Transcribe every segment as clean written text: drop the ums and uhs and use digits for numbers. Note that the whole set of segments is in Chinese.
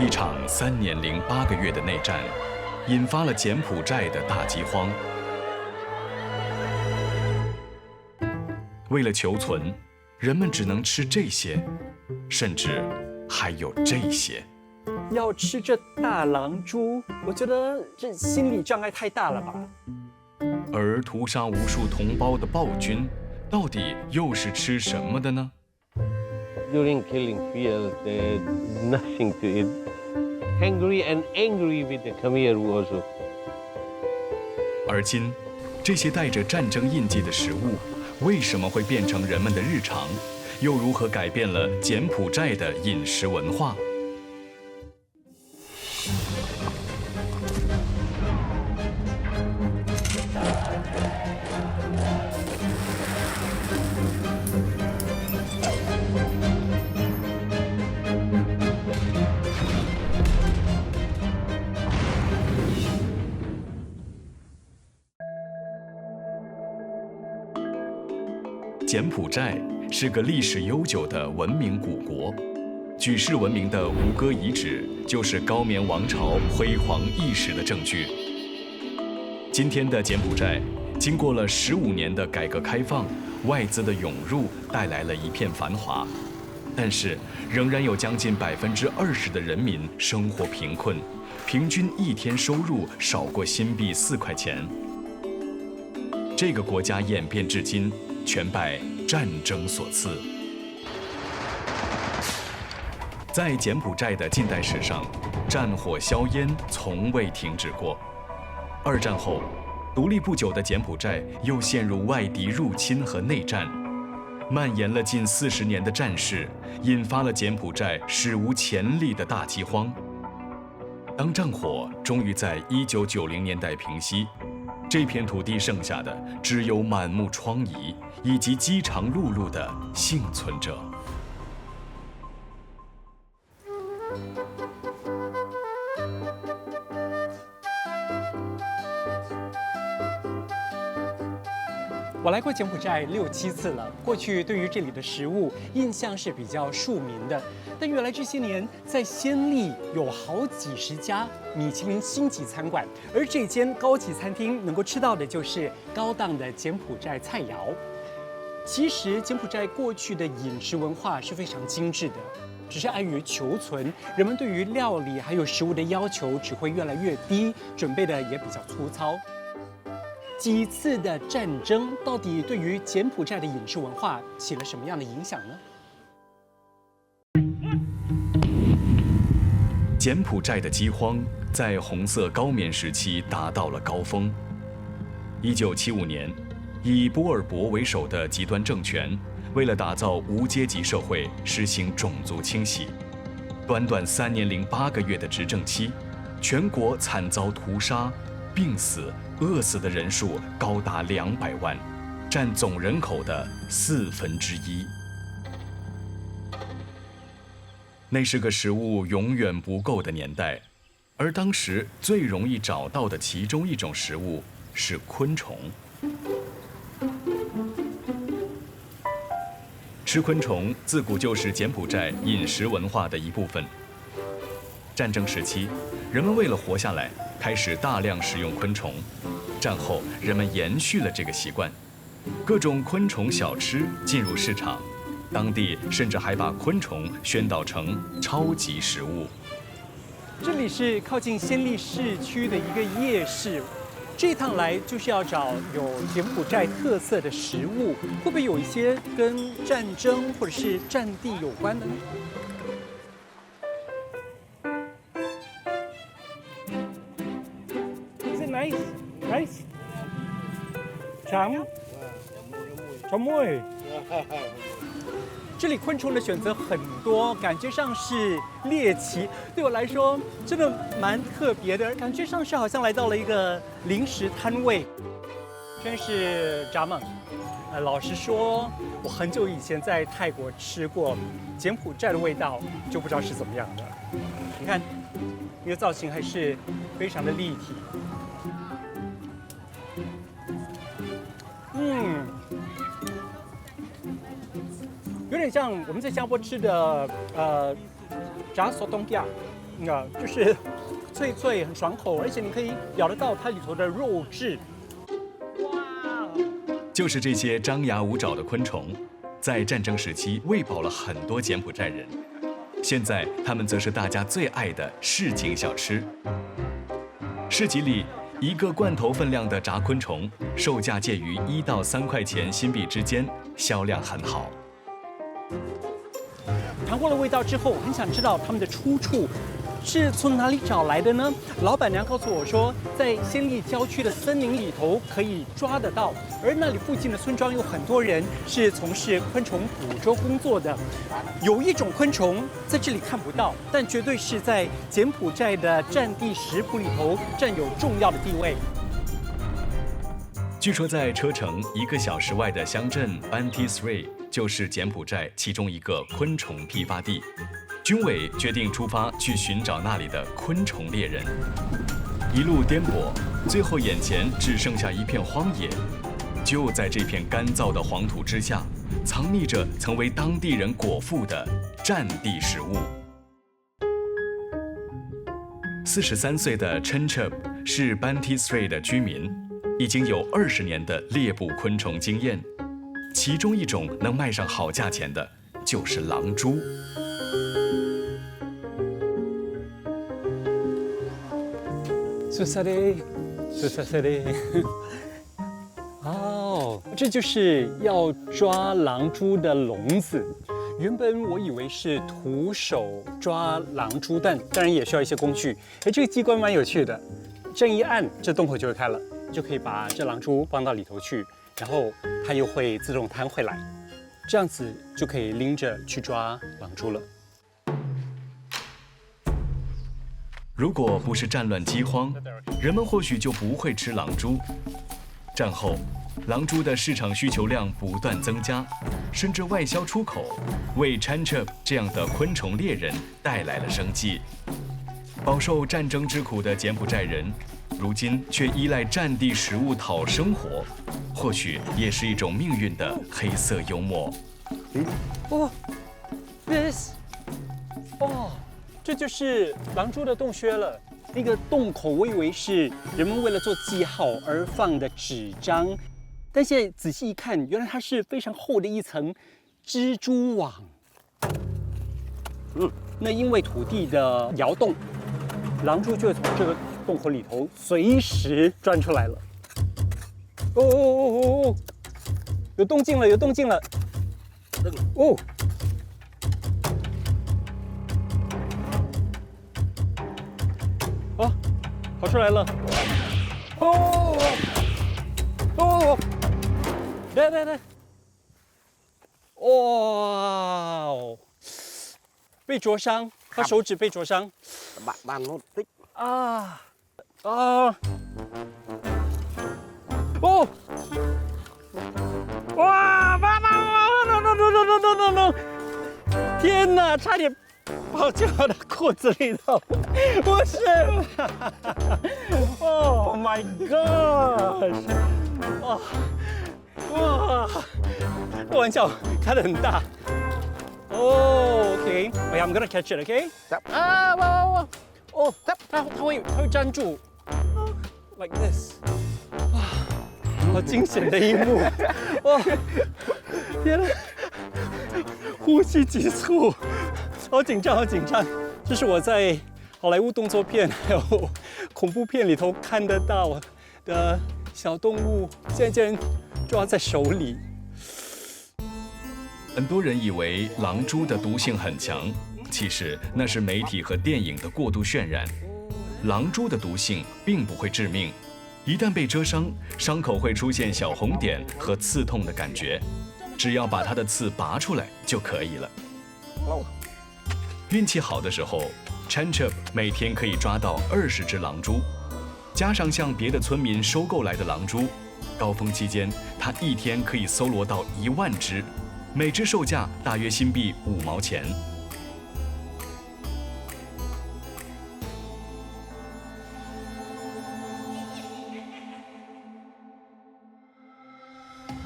一场3年08个月的内战，引发了柬埔寨的大饥荒。为了求存，人们只能吃这些，甚至还有这些。要吃这大狼猪，我觉得这心理障碍太大了吧。而屠杀无数同胞的暴君，到底又是吃什么的呢？ During killing fields, there's nothing to eat. Hungry and angry with the Khmer also. 而今，这些带着战争印记的食物，为什么会变成人们的日常？又如何改变了柬埔寨的饮食文化？柬埔寨是个历史悠久的文明古国，举世闻名的吴哥遗址就是高棉王朝辉煌易时的证据。今天的柬埔寨，经过了15年的改革开放，外资的涌入带来了一片繁华，但是仍然有将近20%的人民生活贫困，平均一天收入少过新币4块钱。这个国家演变至今，全拜战争所赐。在柬埔寨的近代史上，战火硝烟从未停止过。2战后，独立不久的柬埔寨又陷入外敌入侵和内战，蔓延了近40年的战事，引发了柬埔寨史无前例的大饥荒。当战火终于在1990年代平息，这片土地剩下的只有满目疮痍以及饥肠辘辘的幸存者。我来过柬埔寨6、7次了，过去对于这里的食物印象是比较庶民的，但原来这些年在暹粒有好几十家米其林星级餐馆，而这间高级餐厅能够吃到的就是高档的柬埔寨菜肴。其实柬埔寨过去的饮食文化是非常精致的，只是碍于求存，人们对于料理还有食物的要求只会越来越低，准备的也比较粗糙。几次的战争到底对于柬埔寨的饮食文化起了什么样的影响呢？柬埔寨的饥荒在红色高棉时期达到了高峰。1975年，以波尔博为首的极端政权，为了打造无阶级社会，实行种族清洗。短短3年08个月的执政期，全国惨遭屠杀，病死、饿死的人数高达200万，占总人口的1/4。那是个食物永远不够的年代，而当时最容易找到的其中一种食物是昆虫。吃昆虫自古就是柬埔寨饮食文化的一部分。战争时期，人们为了活下来，开始大量食用昆虫。战后，人们延续了这个习惯，各种昆虫小吃进入市场，当地甚至还把昆虫宣导成超级食物。这里是靠近暹粒市区的一个夜市，这趟来就是要找有柬埔寨特色的食物，会不会有一些跟战争或者是战地有关的呢？Is it nice? Nice? Chấm? Chấm môi. 这里昆虫的选择很多，感觉上是猎奇，对我来说真的蛮特别的，感觉上是好像来到了一个零食摊位。真是扎梦。老实说，我很久以前在泰国吃过柬埔寨的味道，就不知道是怎么样的。你看，这个造型还是非常的立体。有点像我们在新加坡吃的炸索东亚就是脆脆很爽口，而且你可以咬得到它里头的肉质。哇！就是这些张牙舞爪的昆虫，在战争时期喂饱了很多柬埔寨人。现在，它们则是大家最爱的市井小吃。市集里，一个罐头分量的炸昆虫，售价介于1到3块钱新币之间，销量很好。尝过了味道之后，很想知道它们的出处是从哪里找来的呢？老板娘告诉我说，在暹粒郊区的森林里头可以抓得到，而那里附近的村庄有很多人是从事昆虫捕捉工作的。有一种昆虫在这里看不到，但绝对是在柬埔寨的战地食谱里头占有重要的地位。据说在车程1个小时外的乡镇 Banti Sri 就是柬埔寨其中一个昆虫批发地。军委决定出发去寻找那里的昆虫猎人，一路颠簸，最后眼前只剩下一片荒野。就在这片干燥的黄土之下，藏匿着曾为当地人果腹的战地食物。43岁的 Chenchup 是 Banti Sri 的居民，已经有20年的猎捕昆虫经验，其中一种能卖上好价钱的就是狼蛛。哦，这就是要抓狼蛛的笼子。原本我以为是徒手抓狼蛛，但当然也需要一些工具。哎，这个机关蛮有趣的，这样一按，这洞口就会开了，就可以把这狼蛛放到里头去，然后它又会自动弹回来，这样子就可以拎着去抓狼蛛了。如果不是战乱饥荒，人们或许就不会吃狼蛛。战后，狼蛛的市场需求量不断增加，甚至外销出口，为 Chenchup 这样的昆虫猎人带来了生计。饱受战争之苦的柬埔寨人，如今却依赖战地食物讨生活，或许也是一种命运的黑色幽默。哦 ，this， 哦。这就是狼蛛的洞穴了。那个洞口，我以为是人们为了做记号而放的纸张，但现在仔细一看，原来它是非常厚的一层蜘蛛网。那因为土地的摇动，狼蛛就会从这个洞口里头随时钻出来了。哦，有动静了，有动静了。哦。哦，跑出来了！哦，来，哇，被灼伤，他手指被灼伤。啊！哦！哇！no！ 天哪，差点跑进我的裤子里头，不是吧 ？Oh my gosh！ 哇，这玩笑开得很大。OK，I'm gonna catch it，OK？ 哇！哦，它会粘住 ，like this。哇，好惊险的一幕！哇，天哪！呼吸急促。好紧张，好紧张！这是我在好莱坞动作片还有恐怖片里头看得到的小动物，现在竟然抓在手里。很多人以为狼蛛的毒性很强，其实那是媒体和电影的过度渲染。狼蛛的毒性并不会致命，一旦被蛰伤，伤口会出现小红点和刺痛的感觉，只要把它的刺拔出来就可以了。运气好的时候 ，Chenchup 每天可以抓到20只狼蛛，加上向别的村民收购来的狼蛛，高峰期间他一天可以搜罗到1万只，每只售价大约新币5毛钱。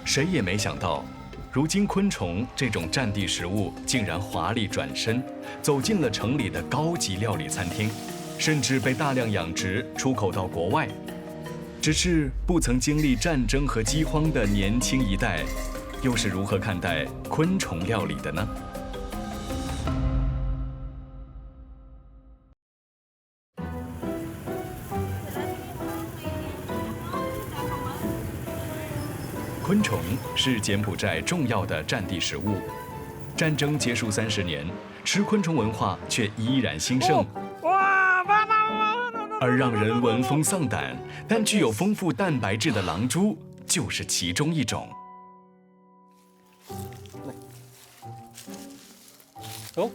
谁也没想到，如今昆虫这种战地食物竟然华丽转身，走进了城里的高级料理餐厅，甚至被大量养殖出口到国外。只是不曾经历战争和饥荒的年轻一代，又是如何看待昆虫料理的呢？昆虫是柬埔寨重要的战地食物。战争结束30年，吃昆虫文化却依然兴盛。而让人闻风丧胆，但具有丰富蛋白质的狼蛛就是其中一种。哦，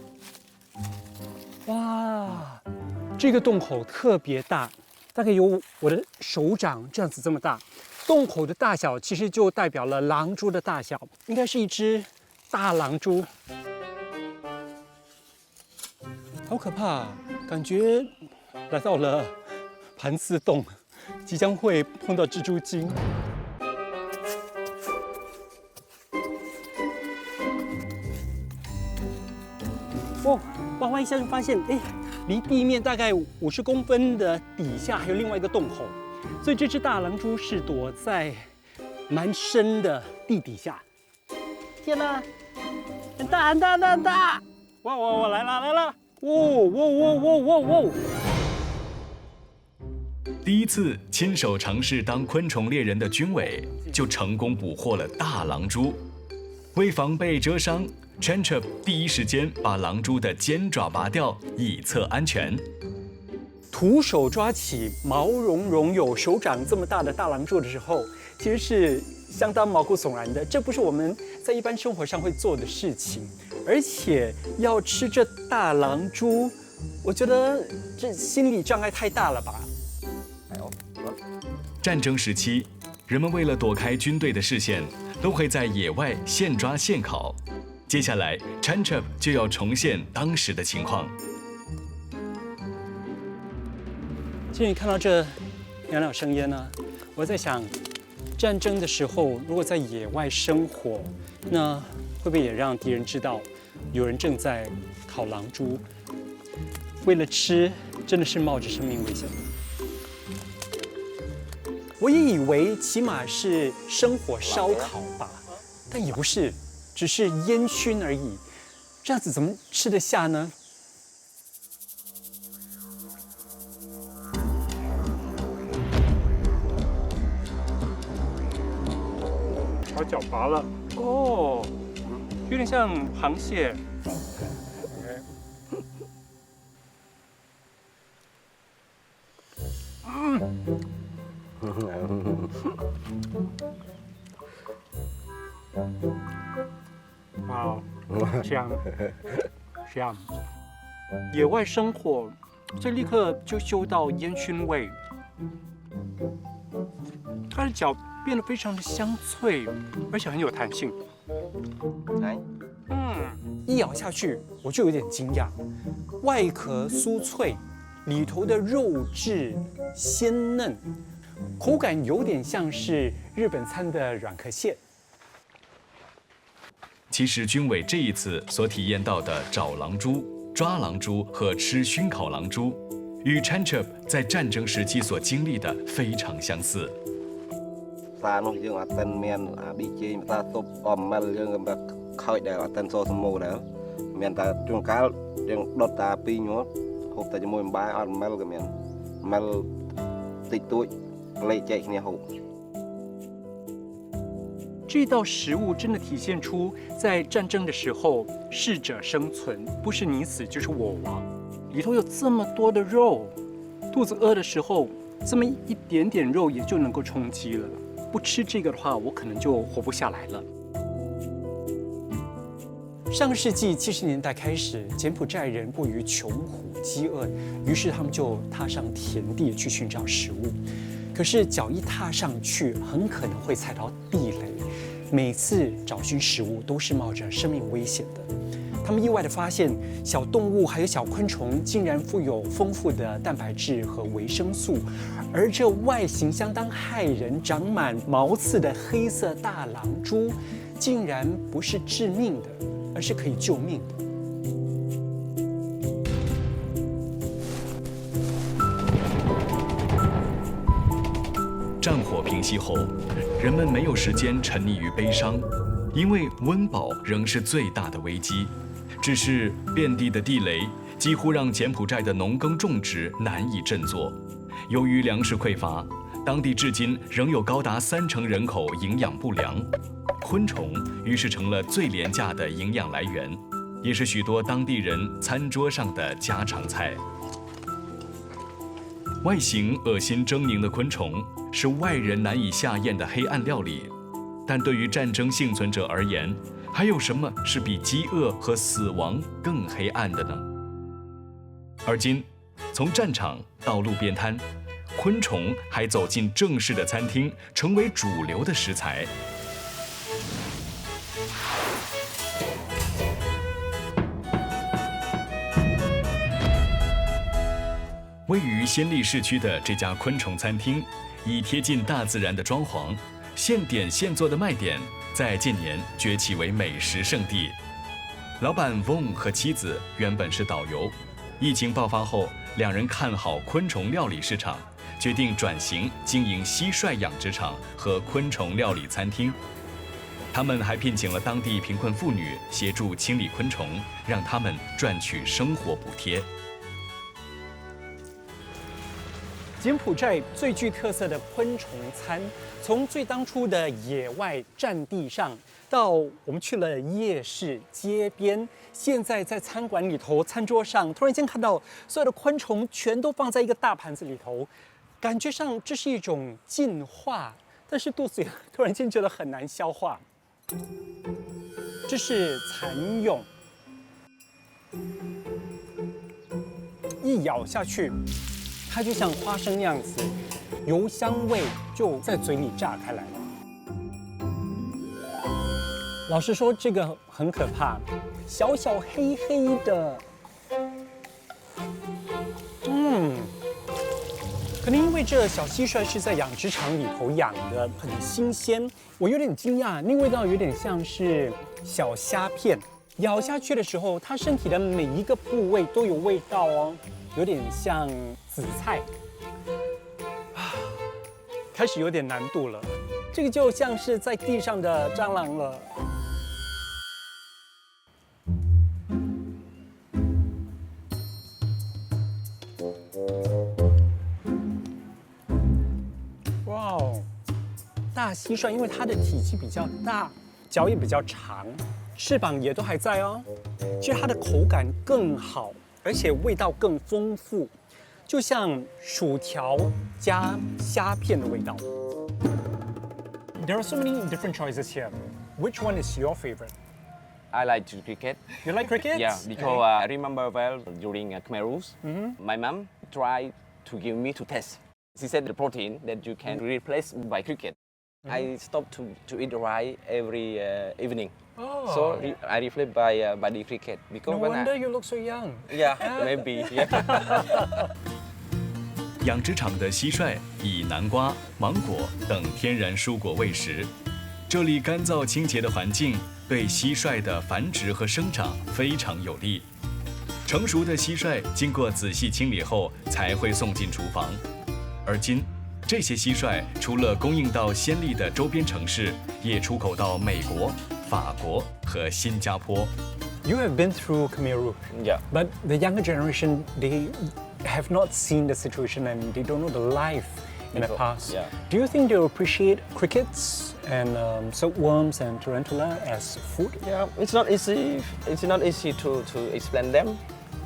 哇，这个洞口特别大，大概有我的手掌这样子这么大。洞口的大小其实就代表了狼蛛的大小，应该是一只大狼蛛。好可怕，感觉来到了盘丝洞，即将会碰到蜘蛛精。哦，挖挖一下就发现，哎，离地面大概50公分的底下还有另外一个洞口。所以这只大狼蛛是躲在蛮深的地底下。天哪，很大很大很大很大！哇，来了！哇！第一次亲手尝试当昆虫猎人的军委，就成功捕获了大狼蛛。为防被蛰伤，Chanchup 第一时间把狼蛛的尖爪拔掉，以测安全。徒手抓起毛茸茸有手掌这么大的大狼蛛的时候，其实是相当毛骨悚然的。这不是我们在一般生活上会做的事情，而且要吃这大狼蛛，我觉得这心理障碍太大了吧。战争时期，人们为了躲开军队的视线，都会在野外现抓现烤。接下来 ，Chanchup 就要重现当时的情况。既然看到这袅袅生烟呢，我在想，战争的时候如果在野外生活，那会不会也让敌人知道有人正在烤狼蛛？为了吃，真的是冒着生命危险。我也以为起码是生火烧烤吧，但也不是，只是烟熏而已。这样子怎么吃得下呢？把脚拔了哦，有点像螃蟹。哇，香，香！野外生火，这立刻就嗅到烟熏味。它的脚变得非常的香脆，而且很有弹性。一咬下去我就有点惊讶，外壳酥脆，里头的肉质鲜嫩，口感有点像是日本餐的软壳蟹。其实军委这一次所体验到的找狼蛛、抓狼蛛和吃熏烤狼蛛，与 Chanchup 在战争时期所经历的非常相似。សានោះយើងអត់ទាន់មានអាប៊ីចេងភាសាស៊ុបអំម៉ិលយើងក៏ខូចដែរអត់ទាន់សូសមូដែរមានតែជួនកាលយើងដុតតា2ញាត់ហូបតែជាមួយអំបាយអត់អំម៉ិលក៏មានអំម៉ិលតិចតួចលេខចែកគ្នាហូប 这道食物真的体现出在战争的时候适者生存，不是你死就是我亡。里头有这么多的肉，肚子饿的时候，这么一点点肉也就能够充饥了。不吃这个的话，我可能就活不下来了。上个世纪70年代开始，柬埔寨人过于穷苦饥饿，于是他们就踏上田地去寻找食物。可是脚一踏上去，很可能会踩到地雷。每次找寻食物都是冒着生命危险的。他们意外地发现，小动物还有小昆虫竟然富有丰富的蛋白质和维生素，而这外形相当骇人、长满毛刺的黑色大狼蛛，竟然不是致命的，而是可以救命的。战火平息后，人们没有时间沉溺于悲伤，因为温饱仍是最大的危机。只是遍地的地雷几乎让柬埔寨的农耕种植难以振作。由于粮食匮乏，当地至今仍有高达30%人口营养不良。昆虫于是成了最廉价的营养来源，也是许多当地人餐桌上的家常菜。外形恶心狰狞的昆虫是外人难以下咽的黑暗料理，但对于战争幸存者而言，还有什么是比饥饿和死亡更黑暗的呢？而今，从战场到路边摊，昆虫还走进正式的餐厅，成为主流的食材。位于暹粒市区的这家昆虫餐厅，以贴近大自然的装潢、现点现做的卖点，在近年崛起为美食圣地。老板翁和妻子原本是导游，疫情爆发后，两人看好昆虫料理市场，决定转型经营蟋蟀养殖场和昆虫料理餐厅。他们还聘请了当地贫困妇女协助清理昆虫，让他们赚取生活补贴。柬埔寨最具特色的昆虫餐，从最当初的野外占地上，到我们去了夜市、街边，现在在餐馆里头，餐桌上突然间看到所有的昆虫全都放在一个大盘子里头，感觉上这是一种进化，但是肚子里突然间觉得很难消化。这是蚕蛹，一咬下去，它就像花生那样子，油香味就在嘴里炸开来了。老实说，这个很可怕，小小黑黑的，可能因为这小蟋蟀是在养殖场里头养的，很新鲜，我有点惊讶，那味道有点像是小虾片，咬下去的时候，它身体的每一个部位都有味道哦，有点像紫菜。开始有点难度了，这个就像是在地上的蟑螂了。哇哦，大蟋蟀因为它的体积比较大，脚也比较长，翅膀也都还在哦。其实它的口感更好，而且味道更丰富。就像薯条加虾片的味道。There are so many different choices here. Which one is your favorite? I like cricket. You like cricket? Yeah, because I remember well during Khmer Rouge, my mom tried to give me to test. She said the protein that you can replace by cricket. I stopped to eat rice every evening. Oh. So I replaced by the cricket because No when wonder you look so young. yeah, maybe. Yeah. 养殖场的蟋蟀以南瓜、芒果等天然蔬果喂食，这里干燥清洁的环境对蟋蟀的繁殖和生长非常有利。成熟的蟋蟀经过仔细清理后才会送进厨房，而今这些蟋蟀除了供应到暹粒的周边城市，也出口到美国、法国和新加坡。You have been through Khmer Rouge, Yeah. but the younger generation, they have not seen the situation and they don't know the life in the Before, past. yeah. Do you think they'll appreciate crickets and silkworms and tarantula as food? Yeah, it's not easy. It's not easy to explain them,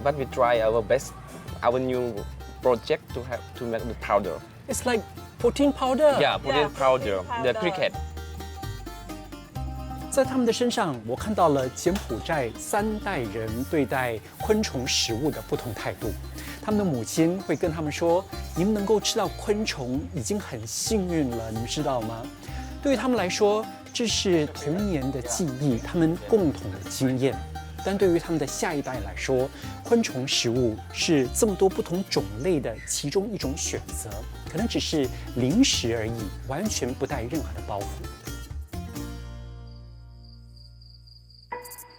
but we try our best. Our new project to make the powder. It's like protein powder. Yeah, protein powder. The cricket. 在他们的身上，我看到了柬埔寨3代人对待昆虫食物的不同态度。他们的母亲会跟他们说：“你们能够吃到昆虫，已经很幸运了，你们知道吗？”对于他们来说，这是童年的记忆，他们共同的经验。但对于他们的下一代来说，昆虫食物是这么多不同种类的其中一种选择，可能只是零食而已，完全不带任何的包袱。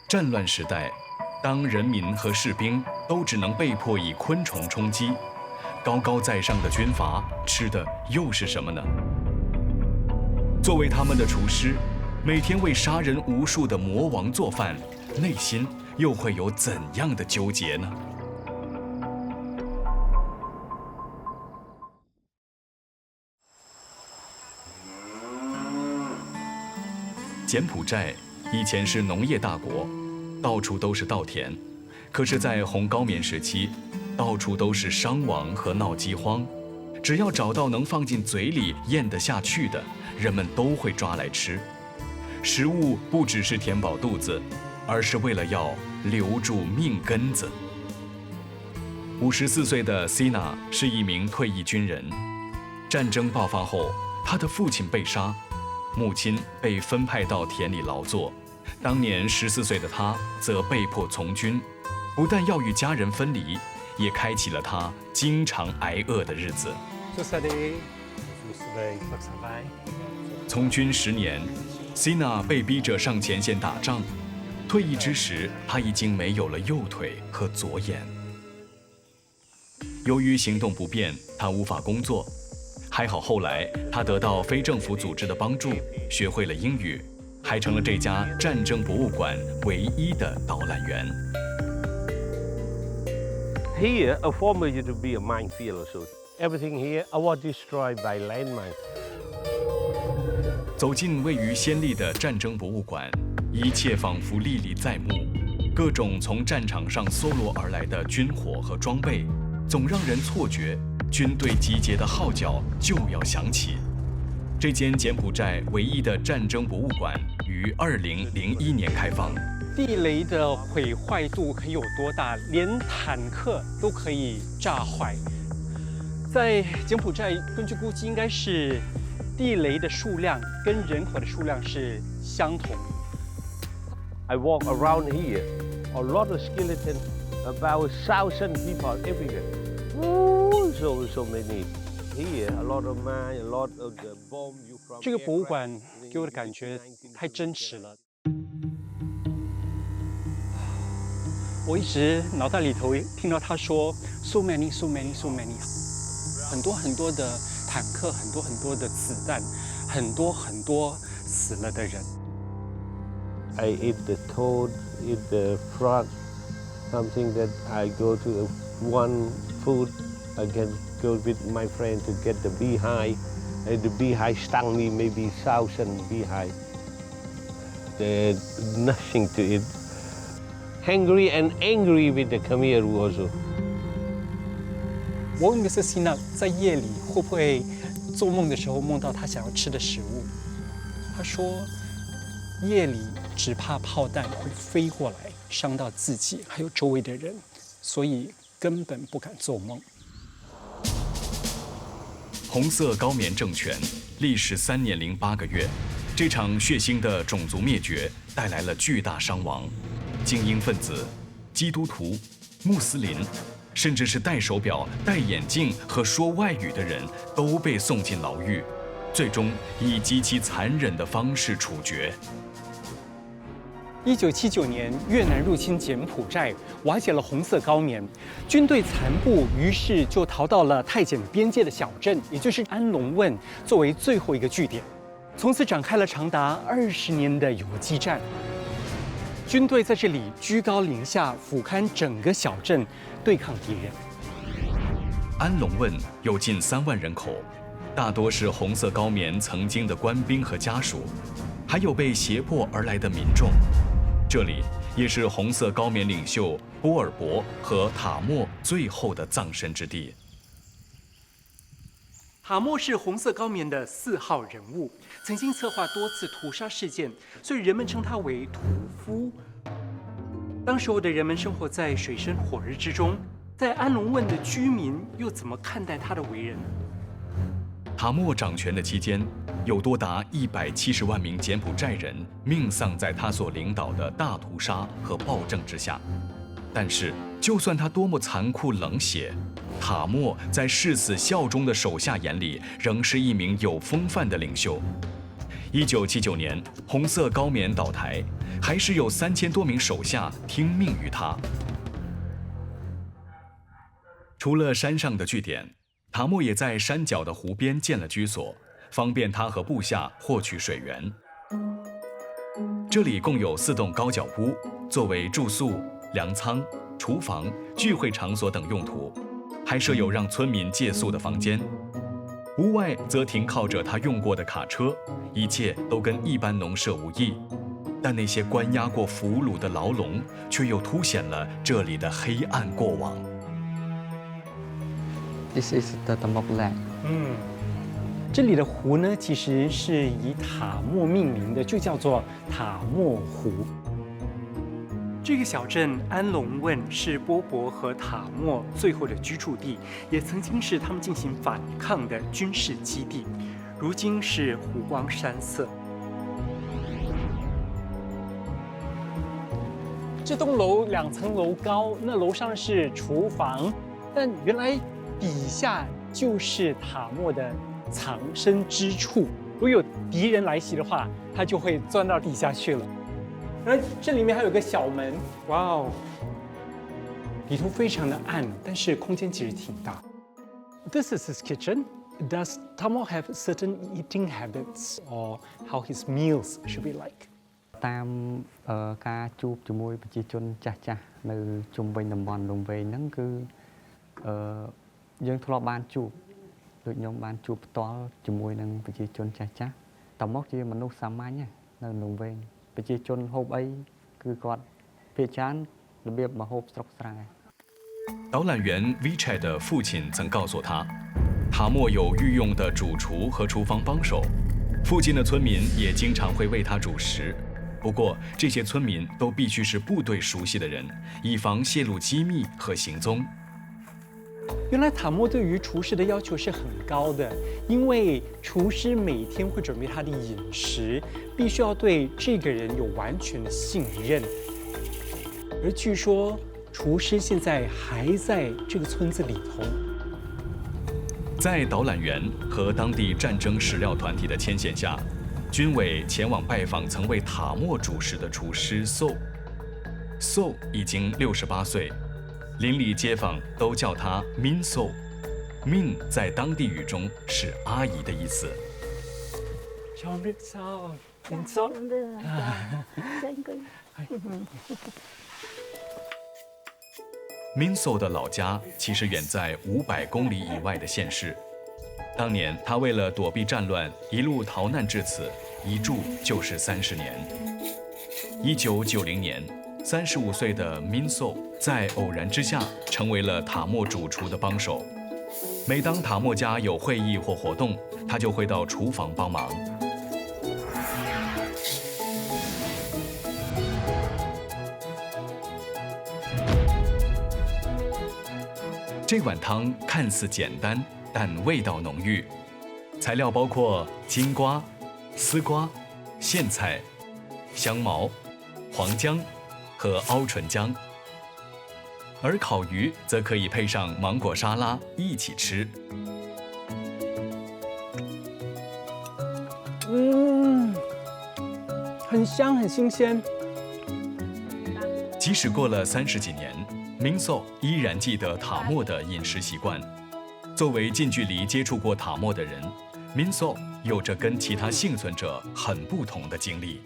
战乱时代，当人民和士兵都只能被迫以昆虫充饥，高高在上的军阀吃的又是什么呢？作为他们的厨师，每天为杀人无数的魔王做饭，内心又会有怎样的纠结呢？柬埔寨以前是农业大国，到处都是稻田。可是，在红高棉时期，到处都是伤亡和闹饥荒。只要找到能放进嘴里咽得下去的，人们都会抓来吃。食物不只是填饱肚子，而是为了要留住命根子。54岁的 Sina 是一名退役军人。战争爆发后，他的父亲被杀，母亲被分派到田里劳作。当年14岁的他则被迫从军，不但要与家人分离，也开启了他经常挨饿的日子。从军10年 ，Sina 被逼着上前线打仗。退役之时，他已经没有了右腿和左眼。由于行动不便，他无法工作。还好后来他得到非政府组织的帮助，学会了英语，还成了这家战争博物馆唯一的导览员。Here, a former used to be a minefield also. Everything here was destroyed by landmines. 走进位于暹粒的战争博物馆，一切仿佛历历在目，各种从战场上搜罗而来的军火和装备，总让人错觉军队集结的号角就要响起。这间柬埔寨唯一的战争博物馆于2001年开放。地雷的毁坏度可以有多大？连坦克都可以炸坏。在柬埔寨，根据估计，应该是地雷的数量跟人口的数量是相同。I walk around here, a lot of skeletons, about 1,000 people everywhere. Ooh, so many. Here, a lot of mine, a lot of the bomb you from. 这个博物馆给我的感觉太真实了。我一直脑袋里头听到他说 so many, so many, so many， 很多很多的坦克，很多很多的子弹，很多很多死了的人。I eat the toad, eat the frog, something that I go to one food, I can go with my friend to get the beehive. And the beehive stung me, maybe 1,000 beehive. There's nothing to eat. Hungry and angry with the Khmer also. 我问Mr. Sina 在夜里会不会做梦的时候梦到他想要吃的食物？他说，夜里只怕炮弹会飞过来，伤到自己还有周围的人，所以根本不敢做梦。红色高棉政权历时3年零8个月，这场血腥的种族灭绝带来了巨大伤亡。精英分子、基督徒、穆斯林，甚至是戴手表、戴眼镜和说外语的人都被送进牢狱，最终以极其残忍的方式处决。1979年，越南入侵柬埔寨，瓦解了红色高棉，军队残部于是就逃到了泰柬边界的小镇，也就是安龙汶，作为最后一个据点。从此展开了长达20年的游击战。军队在这里居高临下，俯瞰整个小镇，对抗敌人。安龙汶有近3万人口，大多是红色高棉曾经的官兵和家属，还有被胁迫而来的民众。这里也是红色高棉领袖波尔博和塔莫最后的葬身之地。塔莫是红色高棉的4号人物，曾经策划多次屠杀事件，所以人们称他为屠夫。当时候的人们生活在水深火热之中，在安龙汶的居民又怎么看待他的为人呢？塔莫掌权的期间，有多达170万名柬埔寨人命丧在他所领导的大屠杀和暴政之下。但是，就算他多么残酷冷血，塔莫在誓死效忠的手下眼里，仍是一名有风范的领袖。1979年，红色高棉倒台，还是有3000多名手下听命于他。除了山上的据点，塔莫也在山脚的湖边建了居所，方便他和部下获取水源。这里共有4栋高脚屋，作为住宿、粮仓、厨房、聚会场所等用途，还设有让村民借宿的房间。屋外则停靠着他用过的卡车，一切都跟一般农舍无异。但那些关押过俘虏的牢笼，却又凸显了这里的黑暗过往。This is the Tamok Lake. 这里的湖呢，其实是以塔莫命名的，就叫做塔莫湖。这个小镇安龙汶是波伯和塔莫最后的居住地，也曾经是他们进行反抗的军事基地，如今是湖光山色。这栋楼2层楼高，那楼上是厨房，但原来底下就是塔莫的藏身之处。如果有敌人来袭的话，他就会钻到底下去了。而这里面还有个小门，哇哦，里头非常的暗，但是空间其实挺大。This is his kitchen. Does Tamo have certain eating habits or how his meals should be like? តាមការជួបជាមួយប្រជាជនចាស់ៗនៅជុំវិញតំបន់លំវែងហ្នឹងគឺយើងធ្លាប់បានជួបដូចខ្ញុំបានជួបផ្ទាល់ជាមួយនឹងប្រជាជនចាស់ៗតមកជាមនុស្សសាមញ្ញនៅលំវែងប្រជាជនហូបអីគឺគាត់ភាគច្រើនរបៀបមកហូបស្រុកស្រែ 导览员 Vichai 的父亲曾告诉他，塔莫有御用的主厨和厨房帮手，附近的村民也经常会为他煮食。不过，这些村民都必须是部队熟悉的人，以防泄露机密和行踪。原来塔莫对于厨师的要求是很高的，因为厨师每天会准备他的饮食，必须要对这个人有完全的信任。而据说，厨师现在还在这个村子里头。在导览员和当地战争史料团体的牵线下，军委前往拜访曾为塔莫主食的厨师 So 已经68岁，邻里街坊都叫他 Min So。Min 在当地语中是阿姨的意思。Min So 的老家其实远在500公里以外的县市。当年他为了躲避战乱，一路逃难至此，一住就是30年。1990年，35岁的 Min So 在偶然之下成为了塔莫主厨的帮手。每当塔莫家有会议或活动，他就会到厨房帮忙。这碗汤看似简单，但味道浓郁。材料包括金瓜、丝瓜、苋菜、香茅、黄姜和凹醇姜，而烤鱼则可以配上芒果沙拉一起吃。很香，很新鲜。即使过了30几年，Min So依然记得塔莫的饮食习惯。作为近距离接触过塔莫的人，Min So有着跟其他幸存者很不同的经历。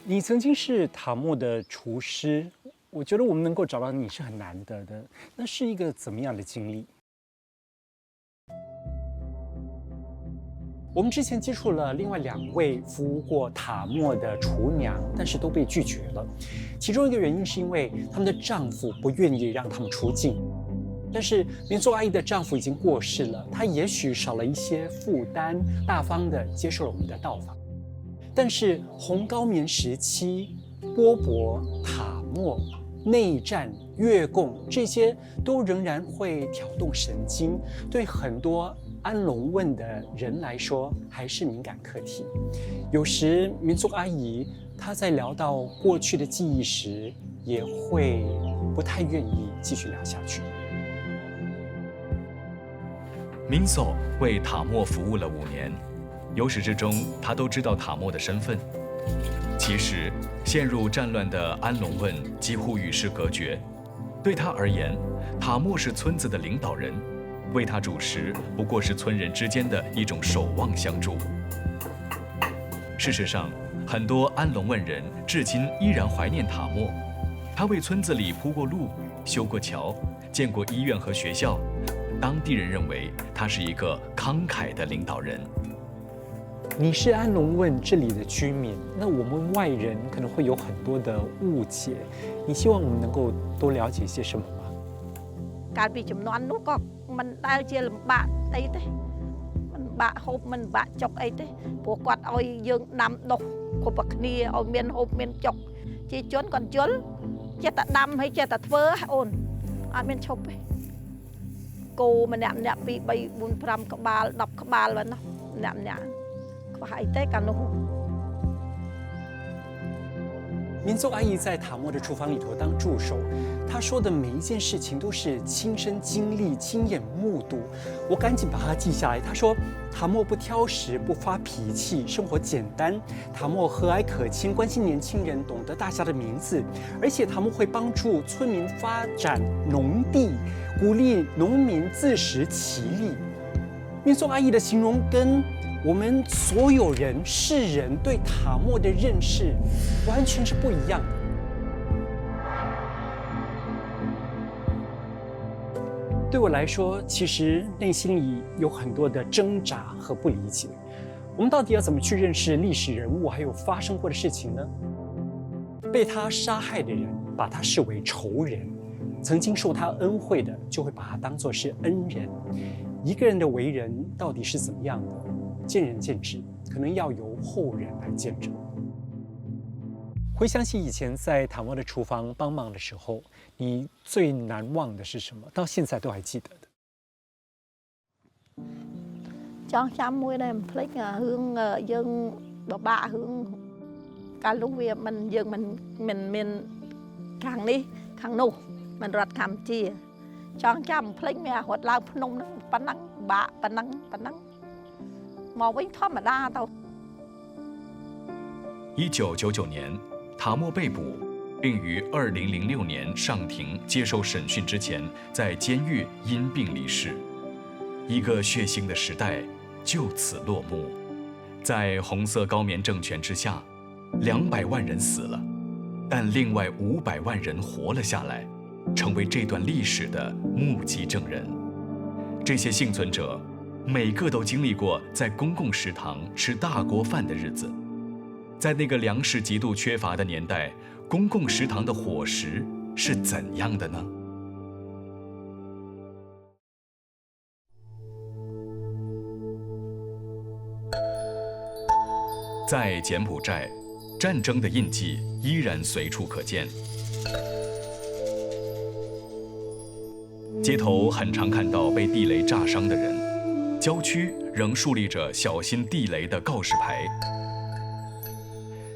你曾经是塔莫的厨师，我觉得我们能够找到你是很难得的。那是一个怎么样的经历？我们之前接触了另外2位服务过塔莫的厨娘，但是都被拒绝了。其中一个原因是因为他们的丈夫不愿意让他们出境。但是民宿阿姨的丈夫已经过世了，她也许少了一些负担，大方地接受了我们的到访。但是红高棉时期，波伯、塔莫、内战、越共这些都仍然会挑动神经，对很多安龙汶的人来说还是敏感课题。有时民族阿姨她在聊到过去的记忆时，也会不太愿意继续聊下去。Min So为塔莫服务了5年，由始至终他都知道塔莫的身份。其实，陷入战乱的安龙问几乎与世隔绝。对他而言，塔莫是村子的领导人，为他煮食不过是村人之间的一种守望相助。事实上，很多安龙问人至今依然怀念塔莫。他为村子里铺过路、修过桥、建过医院和学校。当地人认为他是一个慷慨的领导人。你是安龙问这里的居民，那我们外人可能会有很多的误解。你希望我们能够多了解些什么吗？កាលពីចំនួននោះក៏មិនដែលជាលំបាកអីទេមិនបាក់ហូបមិនបាក់ចុកអីទេព្រោះគាត់ឲ្យយើងដាំដុះគ្រប់តែគ្នាឲ្យមានហូបមានចុកជាជនគាត់យល់ចេះតែដាំហើយចេះតែធ្វើអូនអត់មានឈប់ទេគោម្នាក់2 3 4 5ក្បាល10ក្បាលហ្នឹងម្នាក់ខ្វះអីទេកាលនោះ民族阿姨在塔莫的厨房里头当助手，她说的每一件事情都是亲身经历、亲眼目睹。我赶紧把它记下来。她说，塔莫不挑食，不发脾气，生活简单。塔莫和蔼可亲，关心年轻人，懂得大家的名字，而且塔莫会帮助村民发展农地，鼓励农民自食其力。民族阿姨的形容跟我们所有人世人对塔莫的认识完全是不一样的。对我来说，其实内心里有很多的挣扎和不理解。我们到底要怎么去认识历史人物，还有发生过的事情呢？被他杀害的人，把他视为仇人；曾经受他恩惠的，就会把他当作是恩人。一个人的为人到底是怎么样的？见仁见智，可能要由后人来见证。回想起以前在塔莫的厨房帮忙的时候，你最难忘的是什么？到现在都还记得的。ចង់ចាំមួយដែរមិនភ្លេចរឿងយើងបបាក់រឿងកាលនោះវាមិនយើងមិនមានខាងនេះខាងនោះមិនរត់កម្ពុជាចង់ចាំមិនភ្លេចមានរត់ឡើងភ្នំហ្នឹងប៉ុណ្ណឹងបាក់ប៉ុណ្ណឹងមកវិញធម្មតាទៅ1999年，塔莫被捕，并于2006年上庭接受审讯之前，在监狱因病离世。一个血腥的时代就此落幕。在红色高棉政权之下，200万人死了，但另外500万人活了下来，成为这段历史的目击证人。这些幸存者每个都经历过在公共食堂吃大锅饭的日子。在那个粮食极度缺乏的年代，公共食堂的伙食是怎样的呢？在柬埔寨，战争的印记依然随处可见。街头很常看到被地雷炸伤的人，郊区仍竖立着小心地雷的告示牌。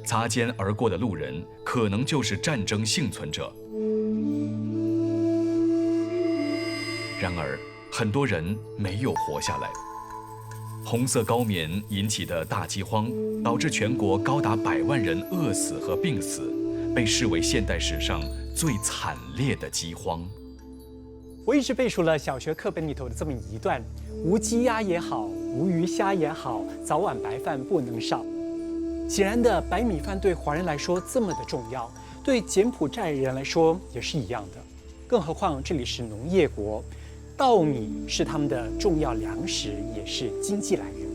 擦肩而过的路人可能就是战争幸存者。然而，很多人没有活下来。红色高棉引起的大饥荒，导致全国高达100万人饿死和病死，被视为现代史上最惨烈的饥荒。我一直背熟了小学课本里头的这么一段：无鸡鸭也好，无鱼虾也好，早晚白饭不能少。显然的，白米饭对华人来说这么的重要，对柬埔寨人来说也是一样的。更何况这里是农业国，稻米是他们的重要粮食，也是经济来源。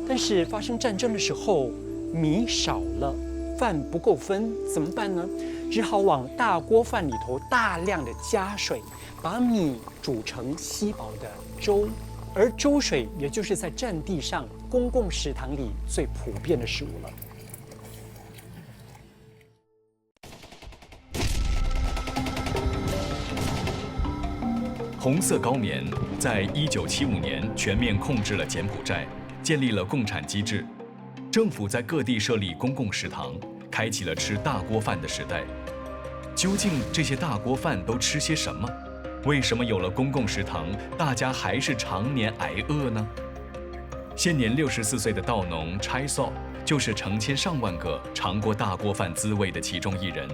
但是发生战争的时候，米少了，饭不够分，怎么办呢？只好往大锅饭里头大量的加水，把米煮成稀薄的粥。而粥水也就是在战地上公共食堂里最普遍的食物了。红色高棉在1975年全面控制了柬埔寨，建立了共产机制。政府在各地设立公共食堂，开启了吃大锅饭的时代。究竟这些大锅饭都吃些什么？为什么有了公共食堂，大家还是常年挨饿呢？现年64岁的稻农Chai So 就是成千上万个尝过大锅饭滋味的其中一人。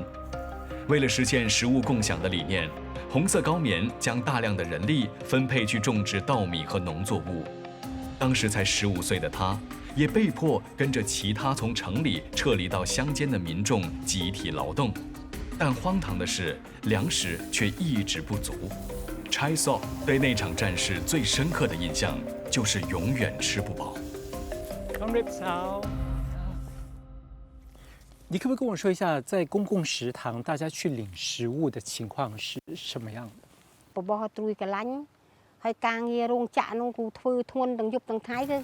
为了实现食物共享的理念，红色高棉将大量的人力分配去种植稻米和农作物。当时才15岁的他，也被迫跟着其他从城里撤离到乡间的民众集体劳动。但荒唐的是，粮食却一直不足。Chai Sok 对那场战事最深刻的印象就是永远吃不饱。Comrades 好，你可不可以跟我说一下，在公共食堂大家去领食物的情况是什么样的？បបោះត្រួយកន្លាញ់ហើយការងាររោងចក្រនោះគូធ្វើធ្ងន់ទាំងយប់ទាំងថ្ងៃទៅ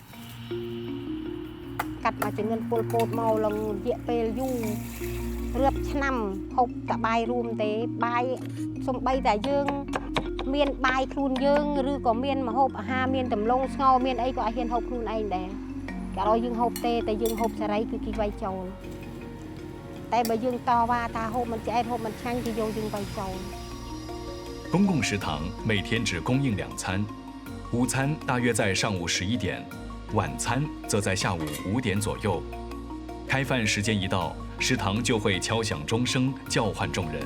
កាត់មកចង្រិនពលពតមកឡើងរយៈពេលយូររាប់ឆ្នាំហូបតែបាយរួមទេបាយសំបីតែយើងមានបាយខ្លួនយើងឬក៏មានម្ហូបអាហារមានតម្លងស្ងោរមានអីក៏អាចហ៊ានហូបខ្លួនឯងដែរគេឲ្យយើងហូបទេតែយើងហូបសេរីគឺគេវាយចូលតែបើយើងតវ៉ាថាហូបមិនឆ្អែតហូបមិនឆ្ងាញ់គេយកយើងវាយចូល公共食堂每天只供应2餐，午餐大约在上午11点，晚餐则在下午5点左右。开饭时间一到，食堂就会敲响钟声，叫唤众人。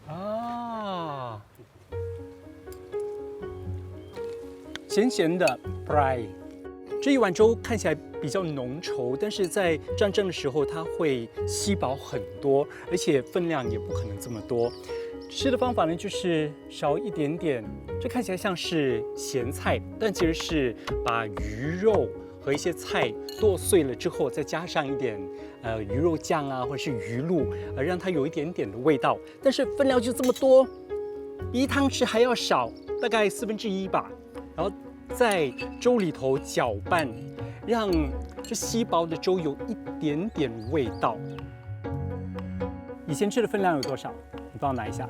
啊，咸咸的 fry。这一碗粥看起来比较浓稠，但是在战争的时候，它会吸饱很多，而且分量也不可能这么多。吃的方法呢，就是少一点点。这看起来像是咸菜，但其实是把鱼肉和一些菜剁碎了之后，再加上一点鱼肉酱啊，或者是鱼露，让它有一点点的味道。但是分量就这么多，比汤匙还要少，大概1/4吧。然后在粥里头搅拌，让这稀薄的粥有一点点味道。以前吃的分量有多少？你帮我拿一下。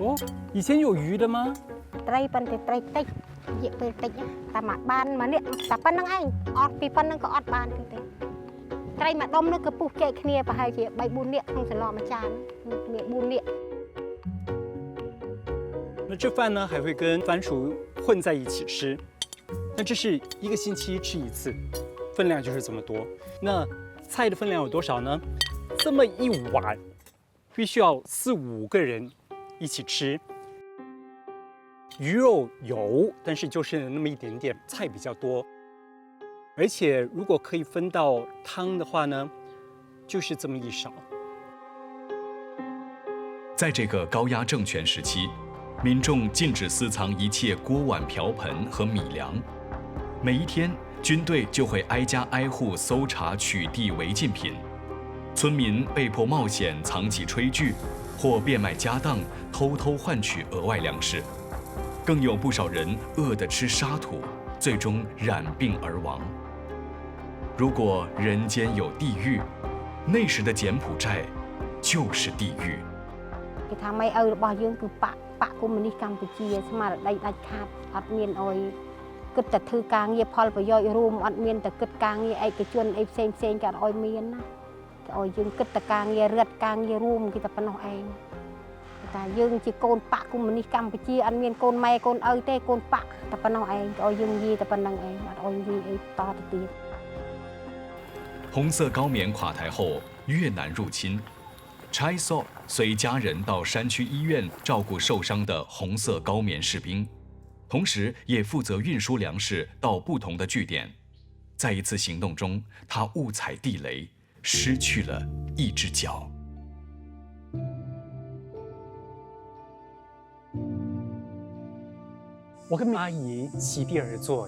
哦，以前有鱼的吗？ ត្រីប៉ុន្តែត្រីតិចរយៈពេលតិចតែមកបានម្នាក់តែប៉ុណ្្នឹងឯងអត់ពីប៉ុណ្្នឹងក៏អត់បានទៀតទេត្រីមួយដុំនោះគឺពុះចែកគ្នាប្រហែលជា3-4នាក់ក្នុងសន្លមួយចានគ្នា4នាក់ 那这饭呢还会跟番薯混在一起吃，那这是1个星期吃1次，分量就是这么多。那菜的分量有多少呢？这么一碗，必须要4-5个人一起吃。鱼肉有，但是就是那么一点点，菜比较多。而且如果可以分到汤的话呢，就是这么一勺。在这个高压政权时期，民众禁止私藏一切锅碗瓢盆和米粮。每一天，军队就会挨家挨户搜查取缔违禁品，村民被迫冒险藏起炊具，或变卖家当，偷偷换取额外粮食。更有不少人饿得吃沙土，最终染病而亡。如果人间有地狱，那时的柬埔寨就是地狱。 គេថាម៉ែឪរបស់យើងគឺបកកុម្មុយនីសកម្ពុជាស្មារតីដាច់ខាតអត់មានអុយគិតតែធ្វើការងារផលប្រយោជន៍រួមអត់មានតែគិតការងារឯកជនអីផ្សេងក៏អត់អុយមានណាគេអុយយើងគិតតែការងាររដ្ឋការងាររួមគេតែប៉ុណ្ណោះឯងតែយើងជាកូនបកកុម្មុយនីសកម្ពុជាអត់មានកូនម៉ែកូនឪទេកូនបកតែប៉ុណ្ណោះឯងគេអុយយើងនិយាយតែប៉ុណ្្នឹងឯងអត់អុយនិយាយអីតទៅទៀត 红色高棉垮台后，越南入侵。 Chai Sok 随家人到山区医院照顾受伤的红色高棉士兵，同时也负责运输粮食到不同的据点。在一次行动中，他误踩地雷，失去了一只脚。我跟阿姨席地而坐，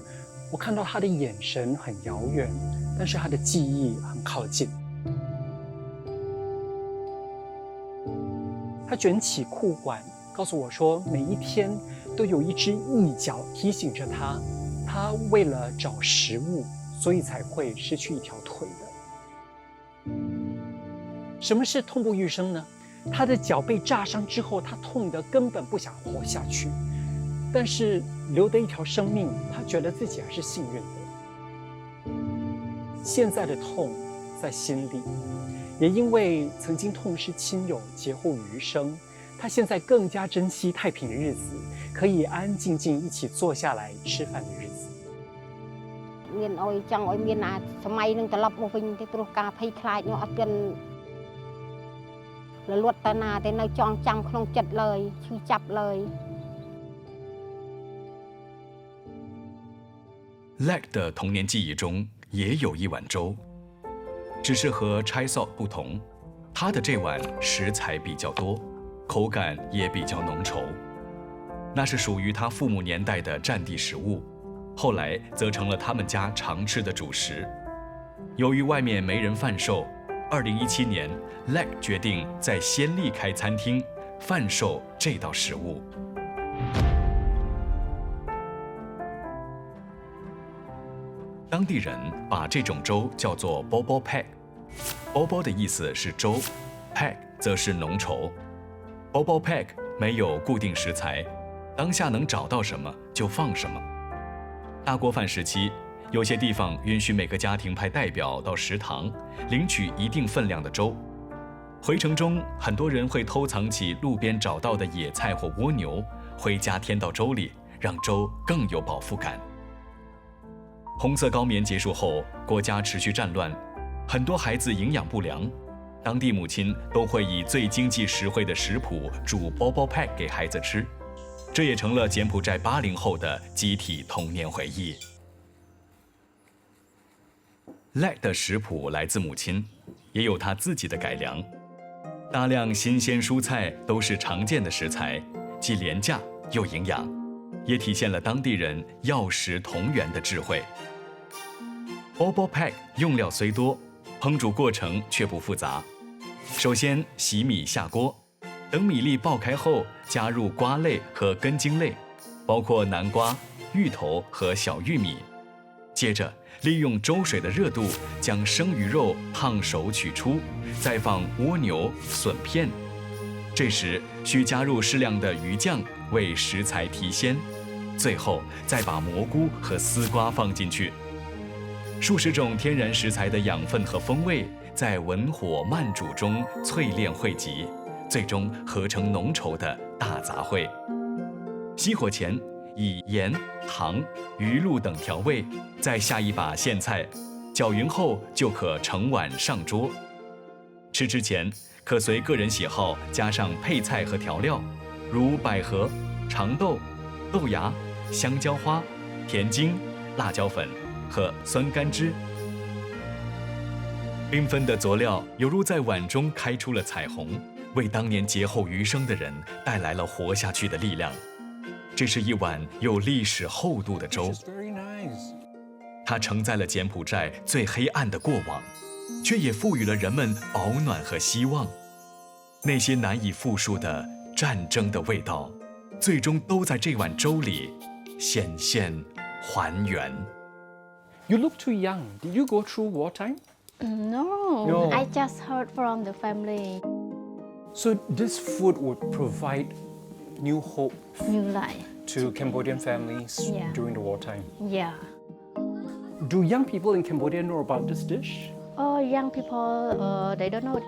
我看到她的眼神很遥远，但是她的记忆很靠近。 他卷起裤管，告诉我说，每一天都有一只翼脚提醒着他，他为了找食物，所以才会失去一条腿的。什么是痛不欲生呢？他的脚被炸伤之后，他痛得根本不想活下去，但是留得一条生命，他觉得自己还是幸运的。现在的痛在心里。 也因为曾经痛失亲友，劫后余生，他现在更加珍惜太平的日子，可以安安静静一起坐下来吃饭的日子。មានអុយចង់ឲ្យមានអាសម័យនឹងត្រឡប់មកវិញទេព្រោះការភ័យខ្លាចនោះអត់ទាន់រលត់ទៅណាទេនៅចងចាំក្នុងចិត្តឡើយឈឺចាប់ឡើយ Lek 的童年记忆中也有一碗粥，只是和 chai sok 不同，他的这碗食材比较多，口感也比较浓稠。那是属于他父母年代的战地食物，后来则成了他们家常吃的主食。由于外面没人贩售，2017年 Lek 决定在暹粒开餐厅，贩售这道食物。当地人把这种粥叫做 bobo pack。bobo 的意思是粥 ，pack 则是浓稠。bobo pack 没有固定食材，当下能找到什么就放什么。大锅饭时期，有些地方允许每个家庭派代表到食堂领取一定分量的粥。回程中，很多人会偷藏起路边找到的野菜或蜗牛，回家添到粥里，让粥更有饱腹感。红色高棉结束后，国家持续战乱，很多孩子营养不良，当地母亲都会以最经济实惠的食谱煮 bobo pack 给孩子吃，这也成了柬埔寨80后的集体童年回忆。Lek 的食谱来自母亲，也有他自己的改良。大量新鲜蔬菜都是常见的食材，既廉价又营养，也体现了当地人药食同源的智慧。bobo pack 用料虽多，烹煮过程却不复杂。首先洗米下锅，等米粒爆开后，加入瓜类和根茎类，包括南瓜、芋头和小玉米。接着利用粥水的热度，将生鱼肉烫熟取出，再放蜗牛、笋片。这时需加入适量的鱼酱，为食材提鲜。最后再把蘑菇和丝瓜放进去。数十种天然食材的养分和风味，在文火慢煮中淬炼汇集，最终合成浓稠的大杂烩。熄火前，以盐、糖、鱼露等调味，再下一把苋菜，搅匀后就可盛碗上桌。吃之前，可随个人喜好加上配菜和调料，如百合、长豆、豆芽、香蕉花、甜精、辣椒粉和酸甘汁。缤纷的佐料犹如在碗中开出了彩虹，为当年劫后余生的人带来了活下去的力量。这是一碗有历史厚度的粥，它承载了柬埔寨最黑暗的过往，却也赋予了人们保暖和希望。那些难以复述的战争的味道，最终都在这碗粥里显现还原。 You look too young. Did you go through wartime? No, No. I just heard from the family. So this food would provide new hope New life. to Cambodian families Yeah. during the wartime. Yeah. Do young people in Cambodia know about this dish? Oh, young people, they don't know.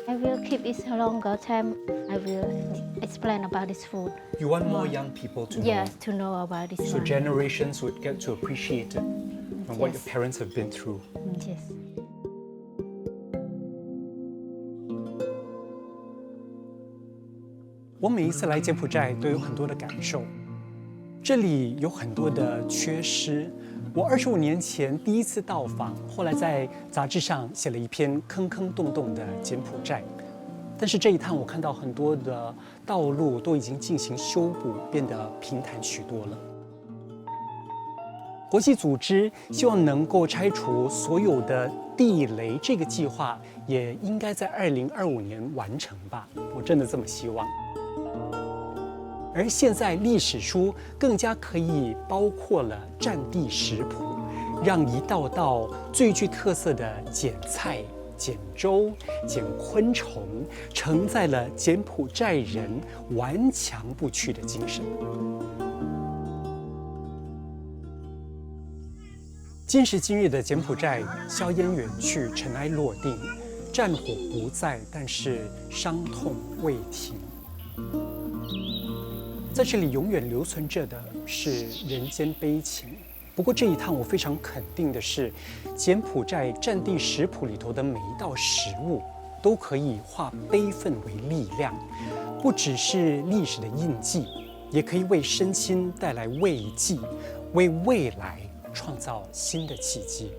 I will keep it a longer time. I will explain about this food. You want more young people to Yes, know. to know about this So one. generations would get to appreciate it and what Yes. your parents have been through. Yes. 我每一次来柬埔寨都有很多的感受，这里有很多的缺失。我25年前第一次到访，后来在杂志上写了一篇坑坑洞洞的柬埔寨。但是这一趟我看到很多的道路都已经进行修补，变得平坦许多了。国际组织希望能够拆除所有的地雷，这个计划也应该在2025年完成吧？我真的这么希望。而现在历史书更加可以包括了战地食谱，让一道道最具特色的柬菜、柬粥、柬昆虫，承载了柬埔寨人顽强不屈的精神。今时今日的柬埔寨，硝烟远去，尘埃落定，战火不在，但是伤痛未停。在这里永远留存着的是人间悲情。不过这一趟我非常肯定的是，柬埔寨战地食谱里头的每一道食物都可以化悲愤为力量，不只是历史的印记，也可以为身心带来慰藉，为未来创造新的契机。